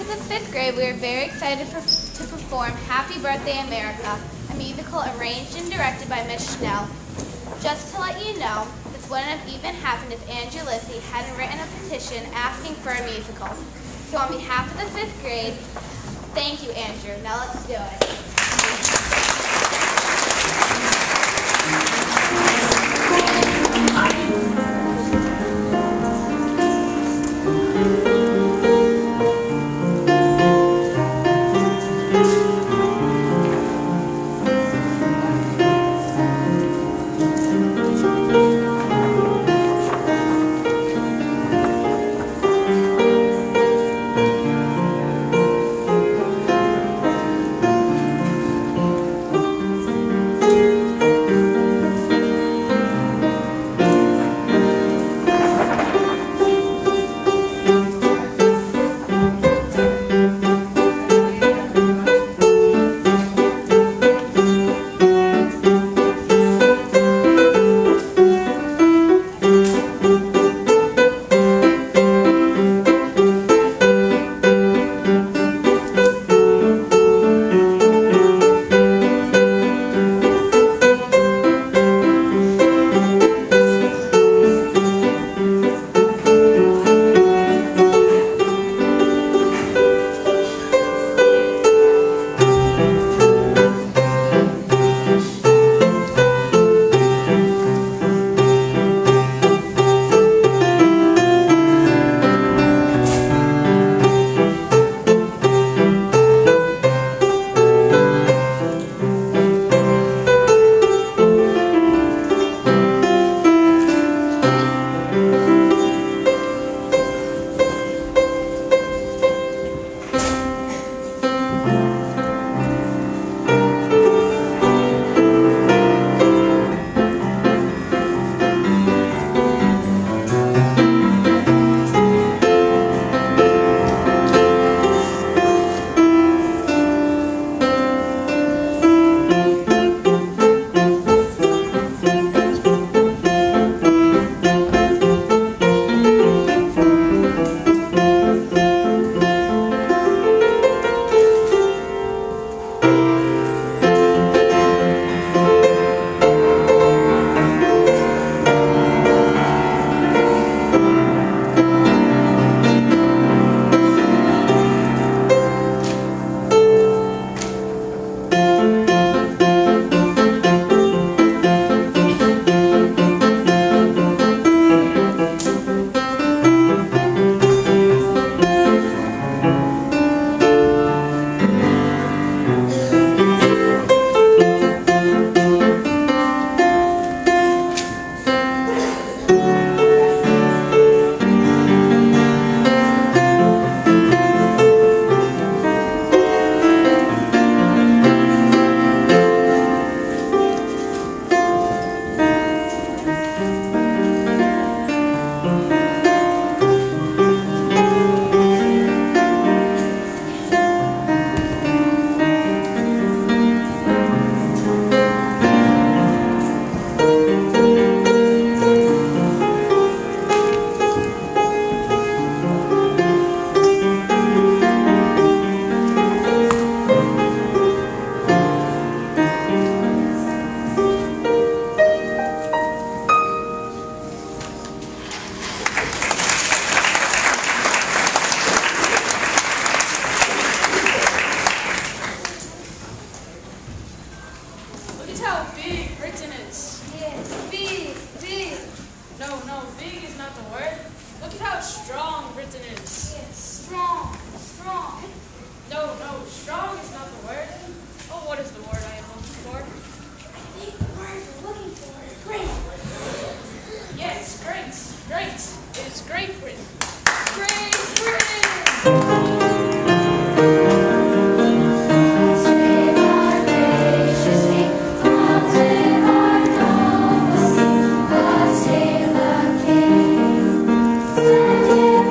the 5th grade, we are very excited to perform Happy Birthday America, a musical arranged and directed by Miss Schnell. Just to let you know, this wouldn't have even happened if Andrew Lissy hadn't written a petition asking for a musical. So on behalf of the 5th grade, thank you, Andrew. Now let's do it.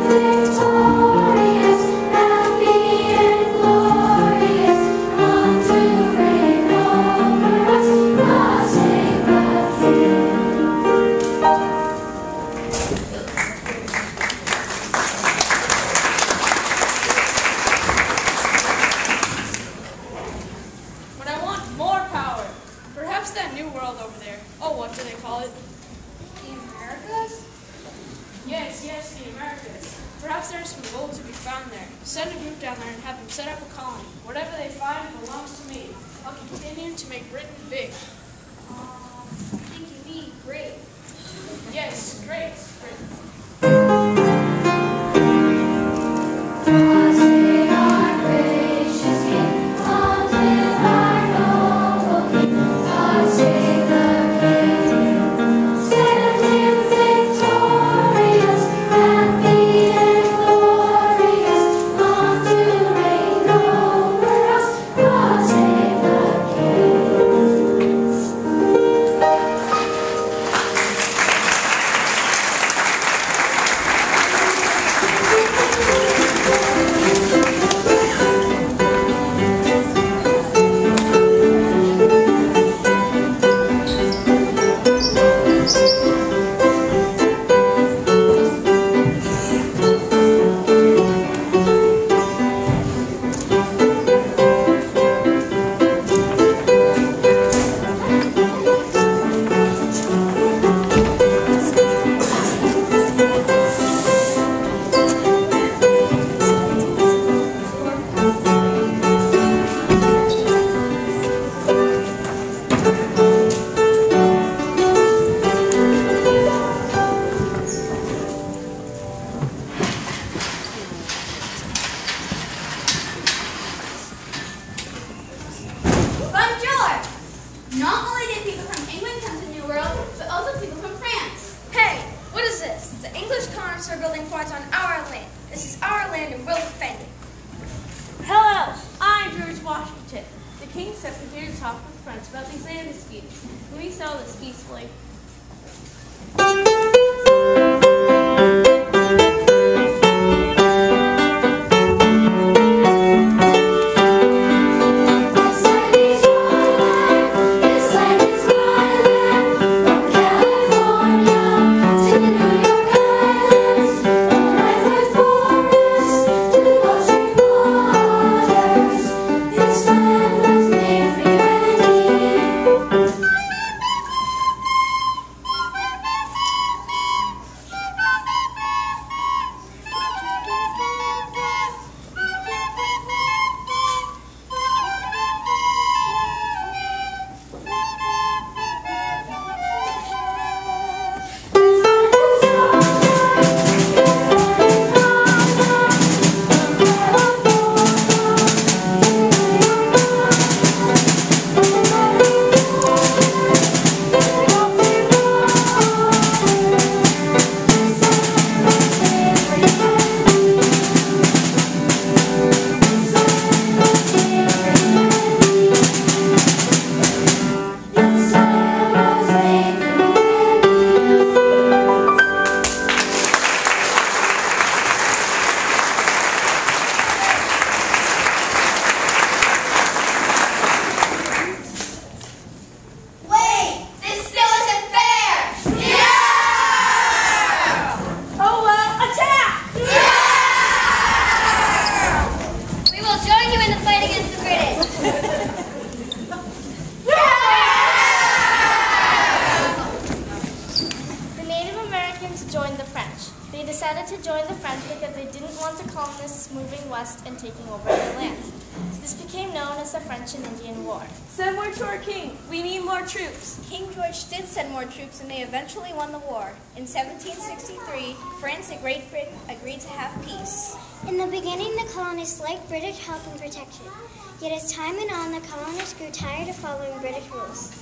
Victorious, happy and glorious. Send a group down there and have them set up a colony. Whatever they find belongs to me. I'll continue to make Britain big. I think you mean great. Yes, great. And they eventually won the war. In 1763, France and Great Britain agreed to have peace. In the beginning, the colonists liked British help and protection. Yet as time went on, the colonists grew tired of following British rules.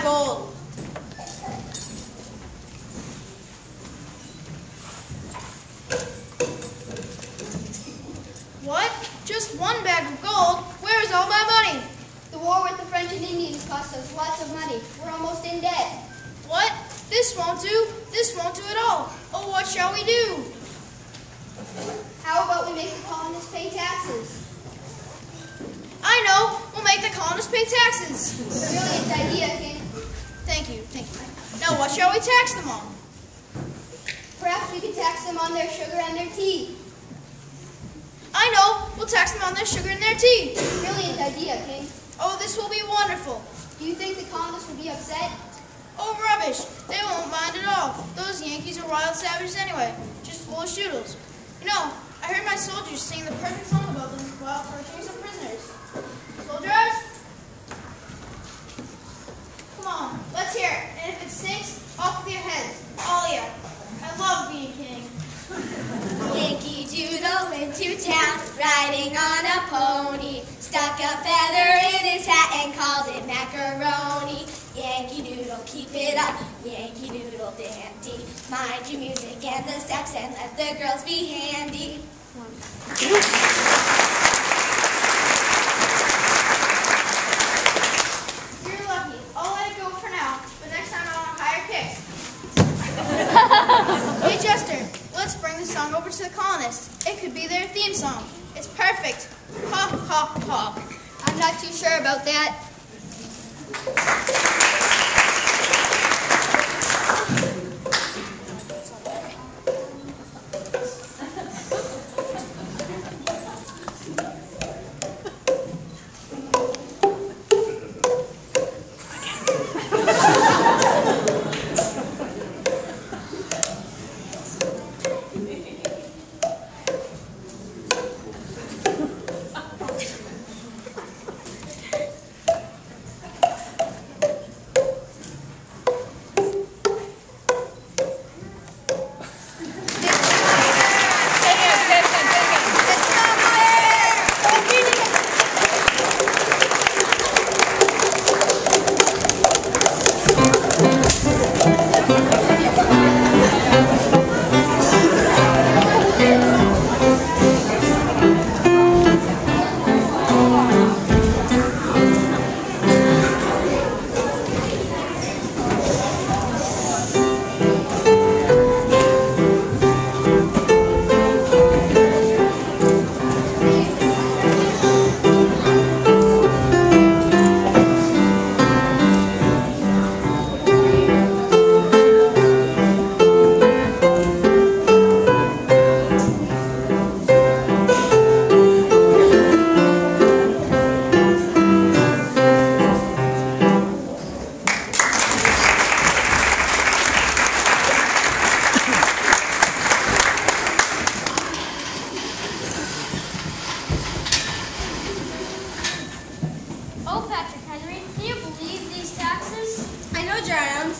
of gold. What? Just one bag of gold? Where is all my money? The war with the French and Indians cost us lots of money. We're almost in debt. What? This won't do. This won't do at all. Oh, what shall we do? How about we make the colonists pay taxes? I know. We'll make the colonists pay taxes. Brilliant idea, King. Thank you. Thank you. Now, what shall we tax them on? Perhaps we could tax them on their sugar and their tea. I know. We'll tax them on their sugar and their tea. Brilliant idea, King. Oh, this will be wonderful. Do you think the colonists would be upset? Oh, rubbish. They won't mind at all. Those Yankees are wild savages anyway, just full of shoodles. You know, I heard my soldiers sing the perfect song about them while torturing some prisoners. Soldiers? Come on, let's hear it. And if it stinks, off with your heads. All of you. I love being king. Yankee Doodle into town, riding on a pony, stuck a feather in his hat and called it macaroni. Yankee Doodle, keep it up, Yankee Doodle dandy. Mind your music and the steps and let the girls be handy. You're lucky. I'll let it go for now, but next time I want higher kicks. Hey, Jester, let's bring this song over to the colonists. It could be their theme song. It's perfect. Ha, ha, ha. I'm not too sure about that.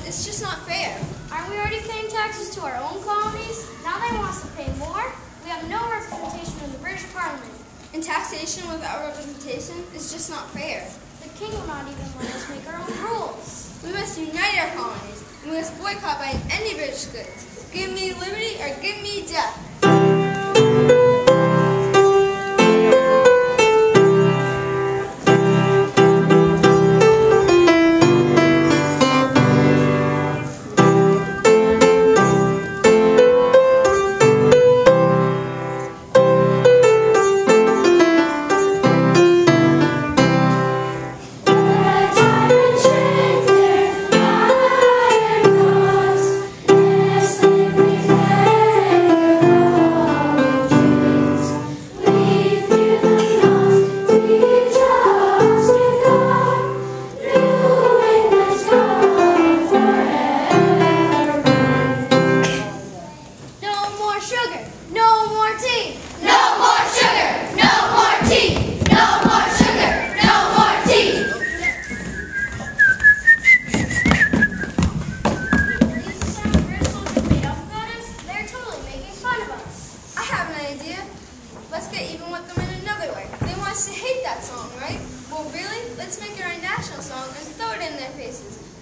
It's just not fair. Aren't we already paying taxes to our own colonies? Now they want us to pay more? We have no representation in the British Parliament. And taxation without representation is just not fair. The king will not even let us make our own rules. We must unite our colonies, and we must boycott buying any British goods. Give me liberty or give me death.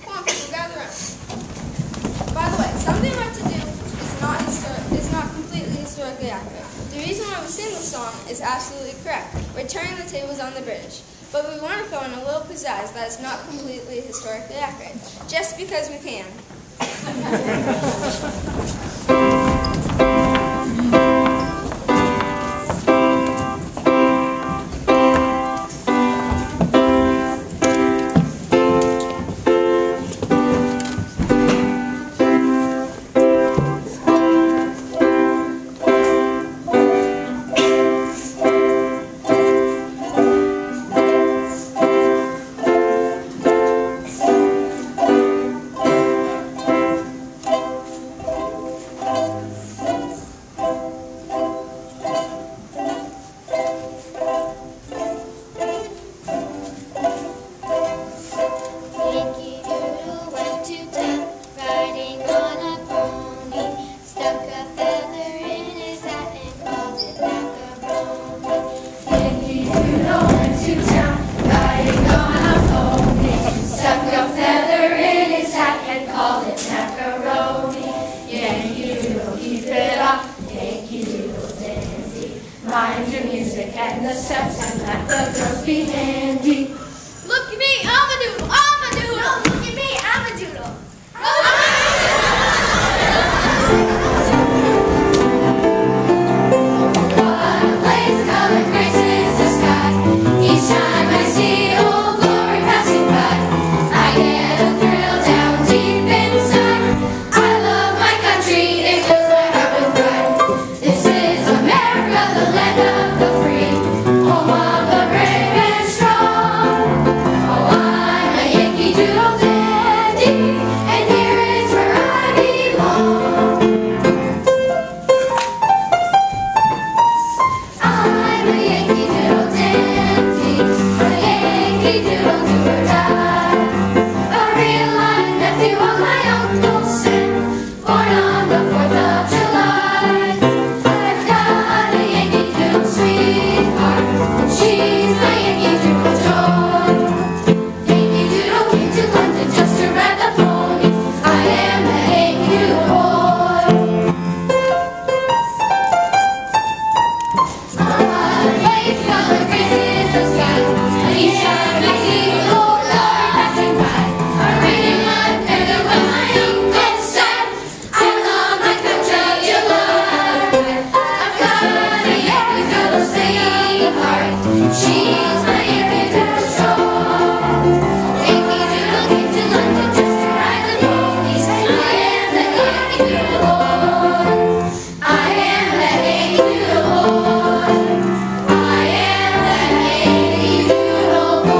Come on, people, gather around. By the way, something I'm about to do is not completely historically accurate. The reason why we sing this song is absolutely correct. We're turning the tables on the British. But we want to throw in a little pizzazz that is not completely historically accurate, just because we can. Mind your music and the steps and let the girls be handy. Look at me, I'm a doodle, I'm a doodle. No, look at me, I'm a doodle. What plays color graces the sky. Each time I see old glory passing by, I get a thrill down deep inside. I love my country, it fills my heart with pride. This is America, the land of the free, home of the brave and strong. Oh, I'm a Yankee Doodle dandy, and here is where I belong. I'm a Yankee Doodle dandy, a Yankee Doodle do or die. A real life nephew of my Uncle Sam, born on the 4th of July. I've got a Yankee Doodle sweetheart, she's my Yankee Doodle joy. Yankee Doodle came to London just to ride the pony. I am a Yankee Doodle boy. Light color graces the sky. Each time I see old glory passing by, a reading life never will my uncle said. I love my country alive. I've got a Yankee Doodle sweetheart, she's my Yankee Doodle joy. Yankee Doodle came to London just to ride the ponies. I am the Yankee Doodle boy. I am the Yankee Doodle boy. I am the Yankee Doodle boy.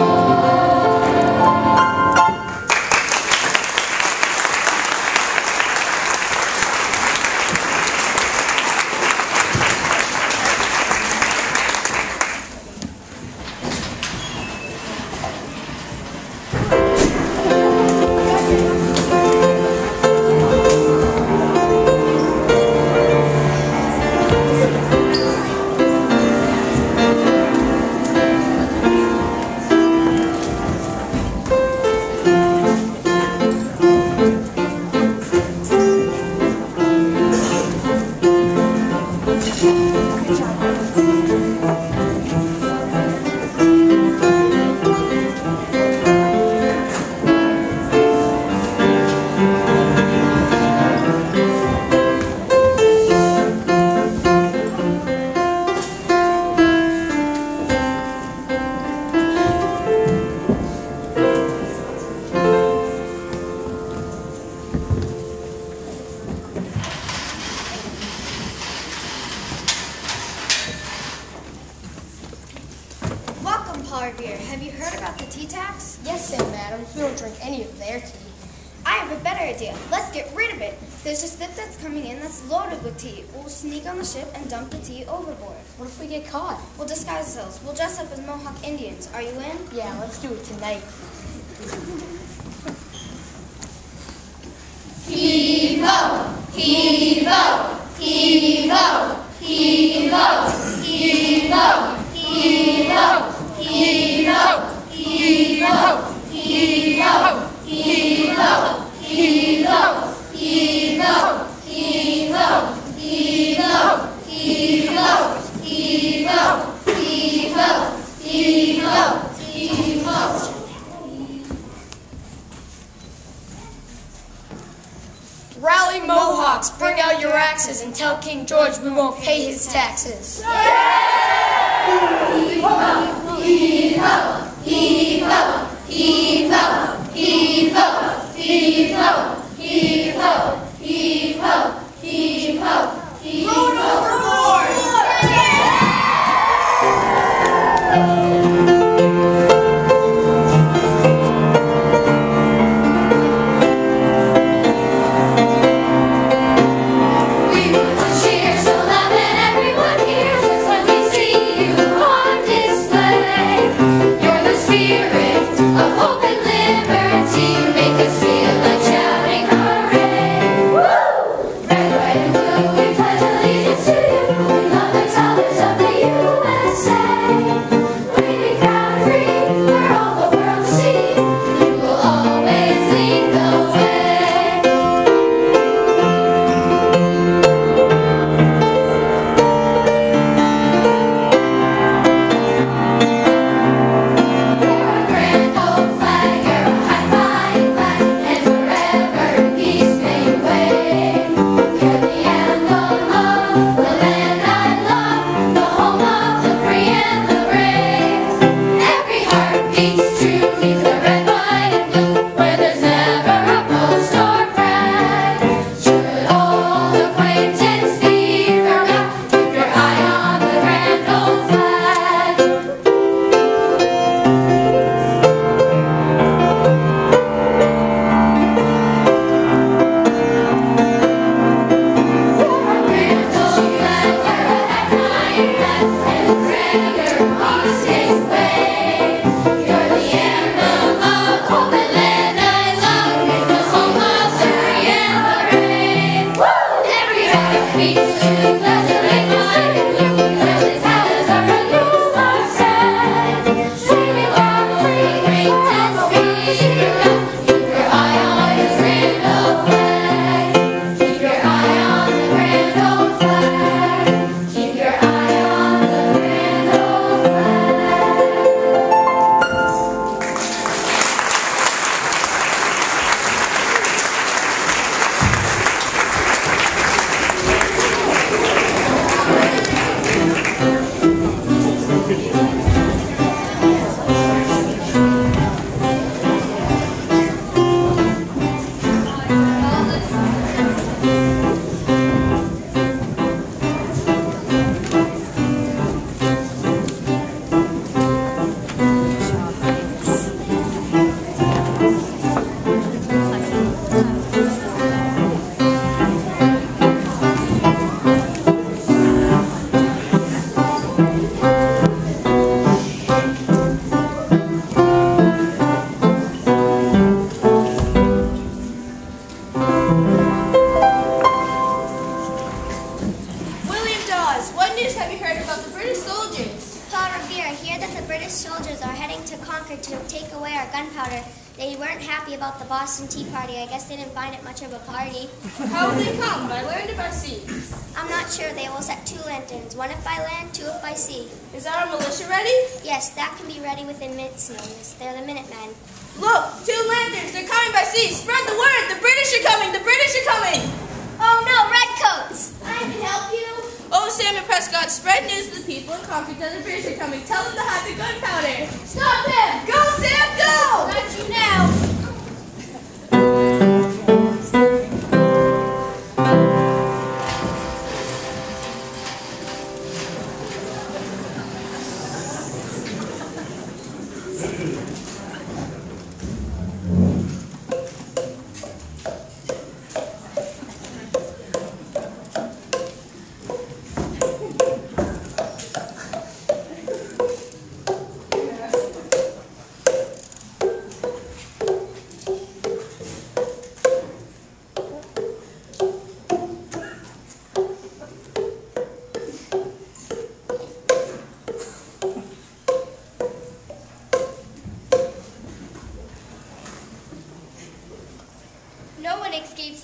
Welcome, Polar Beer. Have you heard about the tea tax? Yes, Sam Adams. We don't drink any of their tea. I have a better idea. Let's get rid of it. There's a ship that's coming in that's loaded with tea. We'll sneak on the ship and dump the tea overboard. What if we get caught? We'll disguise ourselves. We'll dress up as Mohawk Indians. Are you in? Yeah, let's do it tonight. Heave-ho, heave-ho, heave-ho, heave-ho, heave-ho, heave-ho, heave-ho, heave-ho, heave-ho, heave-ho, heave ho, heave ho, heave ho, heave ho, heave ho, heave ho, heave ho, heave ho, heave ho, heave ho. Rally Mohawks, bring out your axes and tell King George we won't pay his taxes. Heave ho, heave ho, heave ho, heave ho, heave ho, heave ho, heave ho, heave ho, heave ho, heave ho. About the Boston Tea Party. I guess they didn't find it much of a party. How will they come? By land or by sea? I'm not sure. They will set 2 lanterns, 1 if by land, 2 if by sea. Is our militia ready? Yes, that can be ready within minutes notice. They're the Minutemen. Look, 2 lanterns. They're coming by sea. Spread the word. The British are coming. The British are coming. Oh no, redcoats! I can help you. Oh, Samuel Prescott, spread news to the people in Concord that the British are coming. Tell them to hide the gunpowder. Stop them. Go, Sam, go! Got you now.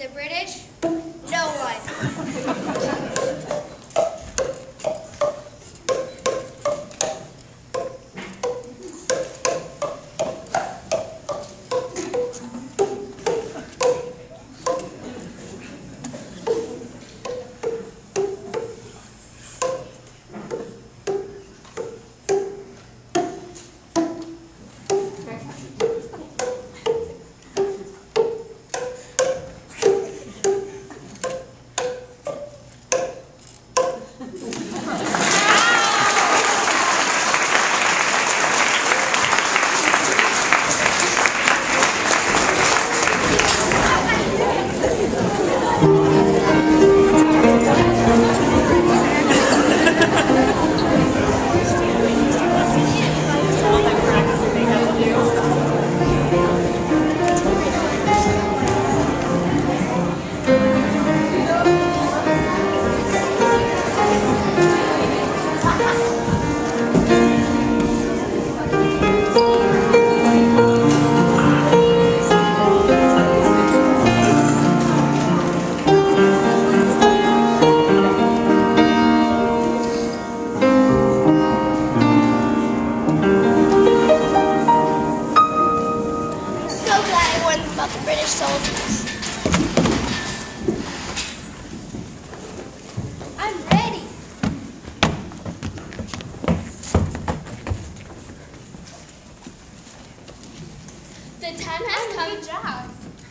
the British? No one.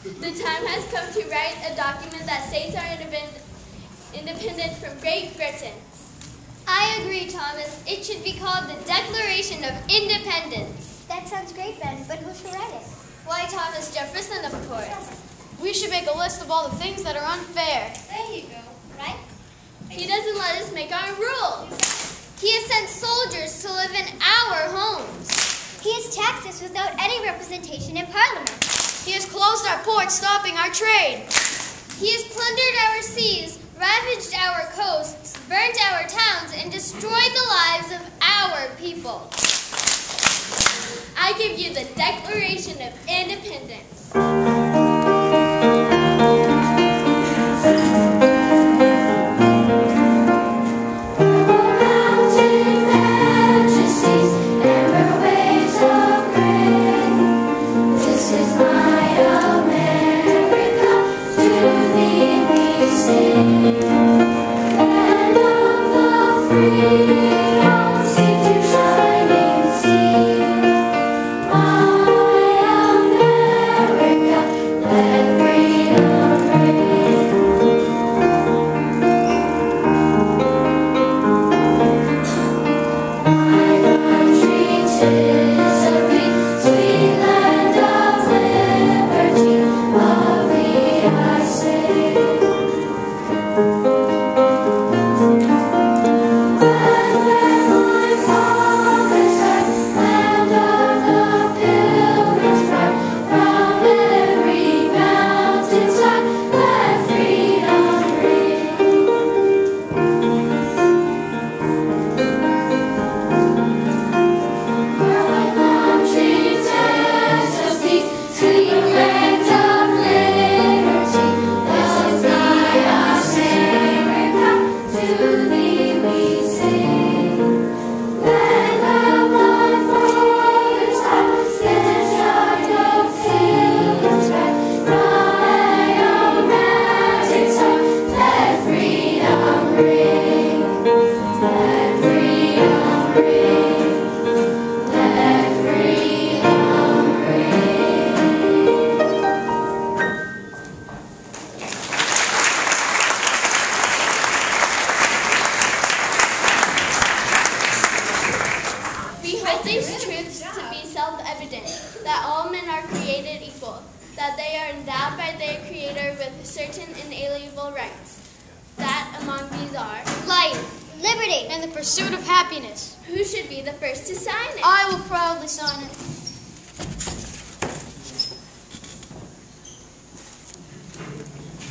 The time has come to write a document that states our independence from Great Britain. I agree, Thomas. It should be called the Declaration of Independence. That sounds great, Ben, but who should write it? Why, Thomas Jefferson, of course. We should make a list of all the things that are unfair. There you go, right? He doesn't let us make our rules. He has sent soldiers to live in our homes. He has taxed us without any representation in Parliament. He has closed our ports, stopping our trade. He has plundered our seas, ravaged our coasts, burnt our towns, and destroyed the lives of our people. I give you the Declaration of Independence. That all men are created equal, that they are endowed by their Creator with certain inalienable rights. That among these are Life, liberty, In the pursuit of happiness. Who should be the first to sign it? I will proudly sign it.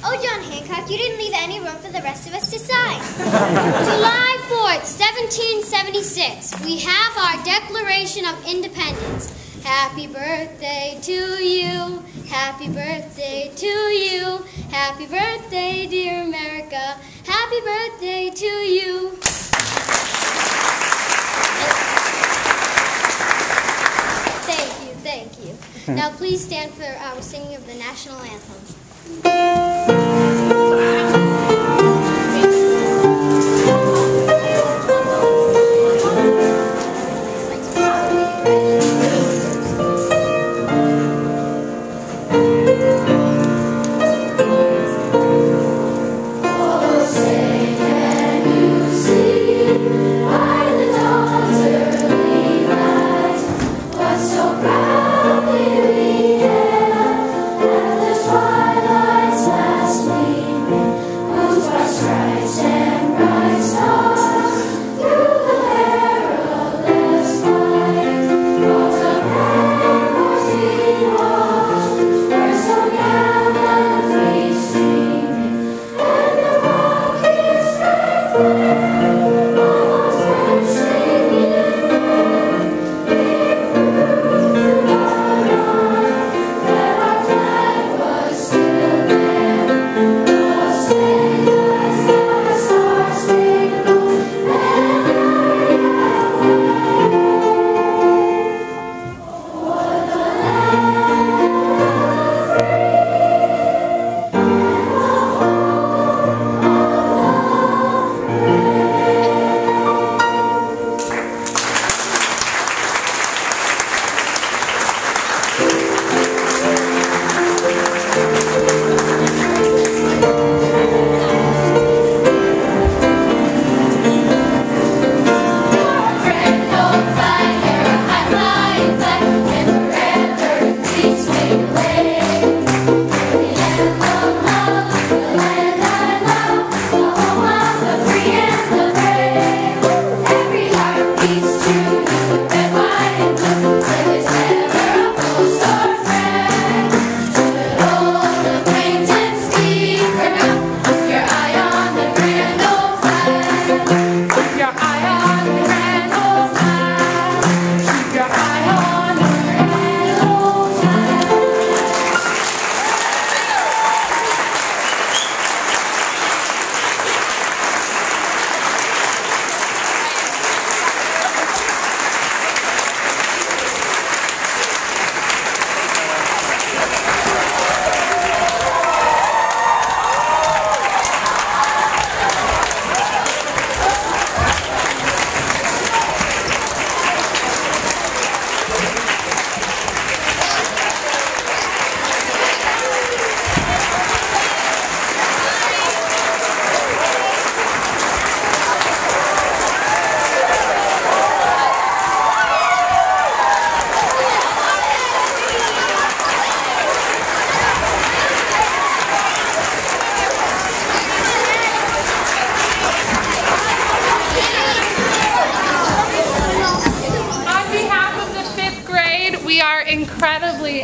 Oh, John Hancock, you didn't leave any room for the rest of us to sign. July 4th, 1776, we have our Declaration of Independence. Happy birthday to you. Happy birthday to you. Happy birthday, dear America. Happy birthday to you. Thank you. Now please stand for singing of the national anthem.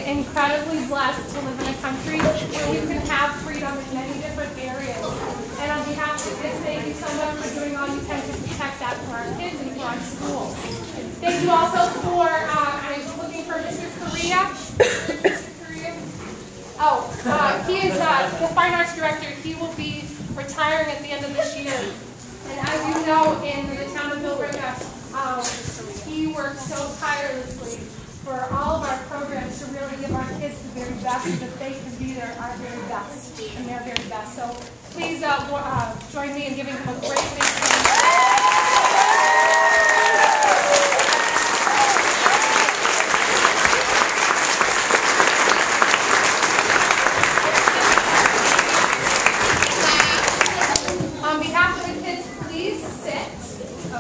incredibly blessed to live in a country where we can have freedom in many different areas. And on behalf of the kids, thank you so much for doing all you can to protect that for our kids and for our schools. Thank you also for, I'm looking for Mr. Correa. He is the Fine Arts Director. He will be retiring at the end of this year. And as you know, in the town of Billerica, he works so tirelessly for all of our programs to really give our kids the very best, so that they can be our very best and their very best. So please join me in giving him a great big hand.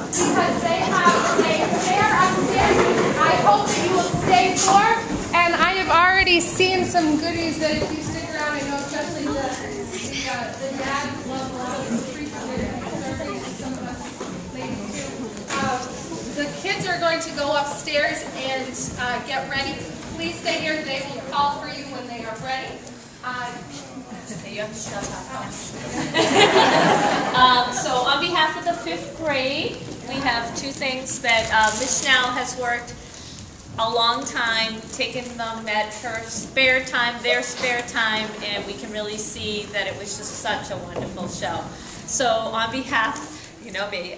Because they have a fair upstairs. I hope that you will stay for. And I have already seen some goodies that if you stick around, I know especially the dads love a lot of the street food and some of us ladies too. The kids are going to go upstairs and get ready. Please stay here. They will call for you when they are ready. You have to stop so on behalf of the 5th grade, we have two things that Ms. Schnell has worked a long time, taking them at her spare time, their spare time, and we can really see that it was just such a wonderful show. So on behalf, you know me,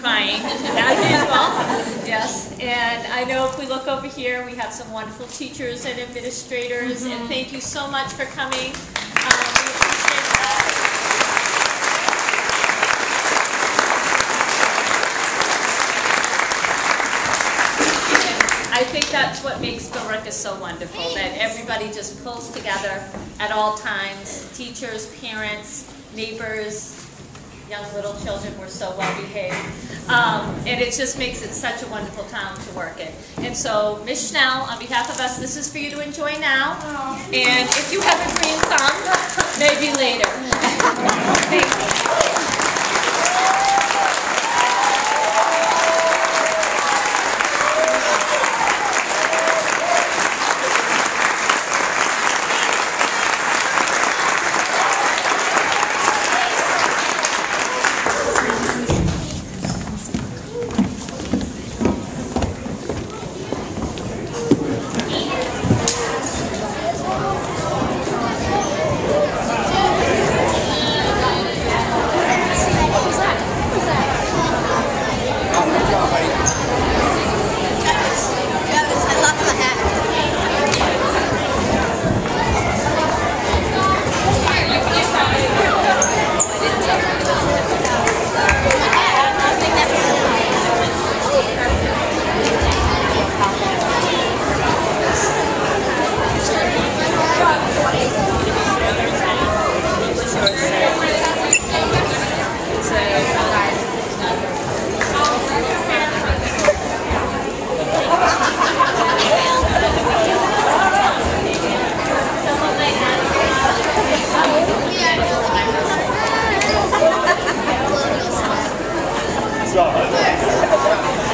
crying as usual, yes, and I know if we look over here, we have some wonderful teachers and administrators, and thank you so much for coming. We appreciate that. I think that's what makes Billerica so wonderful, that everybody just pulls together at all times. Teachers, parents, neighbors, young little children were so well behaved. And it just makes it such a wonderful town to work in. And so, Ms. Schnell, on behalf of us, this is for you to enjoy now. And if you have a green thumb, maybe later. Thank you.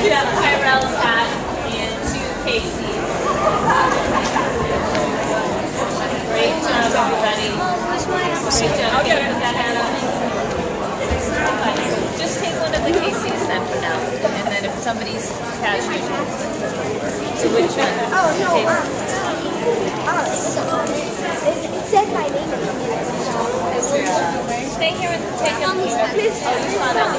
Yeah, Tyrell, Pat, and two Casey. Great job, everybody. Great job. I'll get that hat on. Just take one of the Casey's then for now. And then if somebody's casual. So which one? Oh, no. It said my name. Stay here and take them. Oh, you found out.